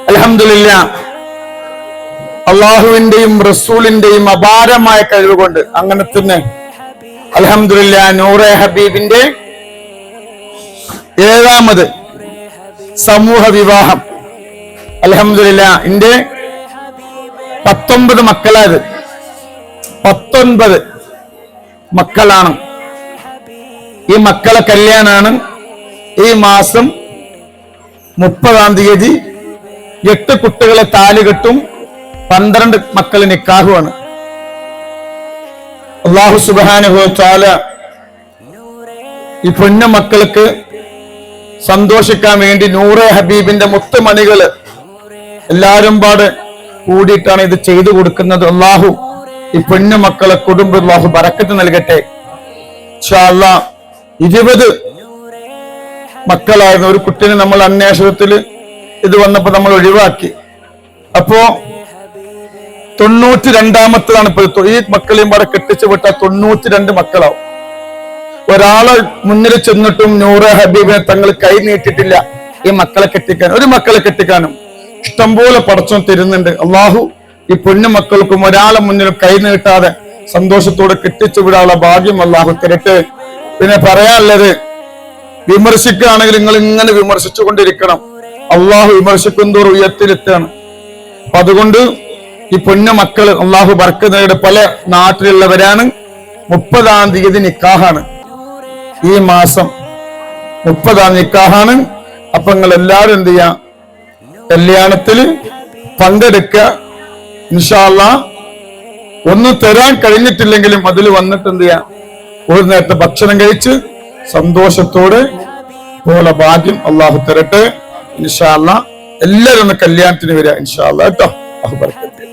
അൽഹംദുലില്ലാഹ്, അള്ളാഹുവിന്റെയും റസൂലിന്റെയും അപാരമായ കഴിവ് കൊണ്ട് അങ്ങനെ തന്നെ അൽഹംദുലില്ലാഹ് നൂറെ ഹബീബിന്റെ 7ാമത് സമൂഹ വിവാഹം. അൽഹംദുലില്ലാഹ് എന്റെ 19 മക്കളായത്. 19 മക്കളാണ്. ഈ മക്കളെ കല്യാണാണ് ഈ മാസം 30-ാം തീയതി. 8 കുട്ടികളെ താലി കെട്ടും, 12 മക്കള് നിക്കാഹുമാണ്. അല്ലാഹു സുബ്ഹാനഹു വ തആല ഈ പൊന്ന മക്കൾക്ക് സന്തോഷിക്കാൻ വേണ്ടി നൂറെ ഹബീബിന്റെ മുത്തുമണികള് എല്ലാരും പാട് കൂടിയിട്ടാണ് ഇത് ചെയ്തു കൊടുക്കുന്നത്. അല്ലാഹു ഈ പൊന്ന മക്കളെ കുടുംബം അല്ലാഹു ബറക്കത്ത് നൽകട്ടെ. ഇൻഷാ അല്ലാഹ് 20 മക്കളായിരുന്നു. ഒരു കുട്ടിനെ നമ്മൾ അന്വേഷണത്തില് ഇത് വന്നപ്പോ നമ്മൾ ഒഴിവാക്കി. അപ്പോ 92ാമത്തതാണ് ഇപ്പൊ. ഈ മക്കളെയും പാടെ കെട്ടിച്ചു വിട്ടാൽ 92 മക്കളാവും. ഒരാളെ മുന്നിൽ ചെന്നിട്ടും നൂറെ ഹബീബിനെ തങ്ങൾ കൈ നീട്ടിട്ടില്ല ഈ മക്കളെ കെട്ടിക്കാൻ. ഒരു മക്കളെ കെട്ടിക്കാനും ഇഷ്ടംപോലെ പടച്ചോൻ തരുന്നുണ്ട്. അള്ളാഹു ഈ പൊന്നു മക്കൾക്കും ഒരാളെ മുന്നിലും കൈ നീട്ടാതെ സന്തോഷത്തോടെ കെട്ടിച്ചു വിടാനുള്ള ഭാഗ്യം അള്ളാഹു തരട്ടെ. പിന്നെ പറയാനുള്ളത്, വിമർശിക്കുകയാണെങ്കിൽ നിങ്ങൾ ഇങ്ങനെ വിമർശിച്ചു കൊണ്ടിരിക്കണം. അള്ളാഹു വിമർശിക്കുന്നതോറും ഉയർത്തിലെത്താണ്. അപ്പൊ അതുകൊണ്ട് ഈ പൊന്ന മക്കള് അള്ളാഹു ബർക്കത്ത് പല നാട്ടിലുള്ളവരാണ്. 30-ാം തീയതി നിക്കാഹാണ്. ഈ മാസം 30-ാം നിക്കാഹാണ്. അപ്പൊ നിങ്ങൾ എല്ലാവരും എന്ത് ചെയ്യാ, കല്യാണത്തിൽ പങ്കെടുക്കുക. ഇൻഷാ അല്ലാഹ് ഒന്നും തരാൻ കഴിഞ്ഞിട്ടില്ലെങ്കിലും അതിൽ വന്നിട്ട് എന്ത് ചെയ്യാ, ഒരു നേരത്തെ ഭക്ഷണം കഴിച്ച് സന്തോഷത്തോടെ പോലെ ഭാഗ്യം അള്ളാഹു തരട്ടെ. ഇൻഷാ അല്ലാഹ് എല്ലാവരും ഒന്ന് കല്യാണത്തിന് വരിക ഇൻഷാ അല്ലാഹ് കേട്ടോ. അല്ലാഹു ബർക്കത്ത്.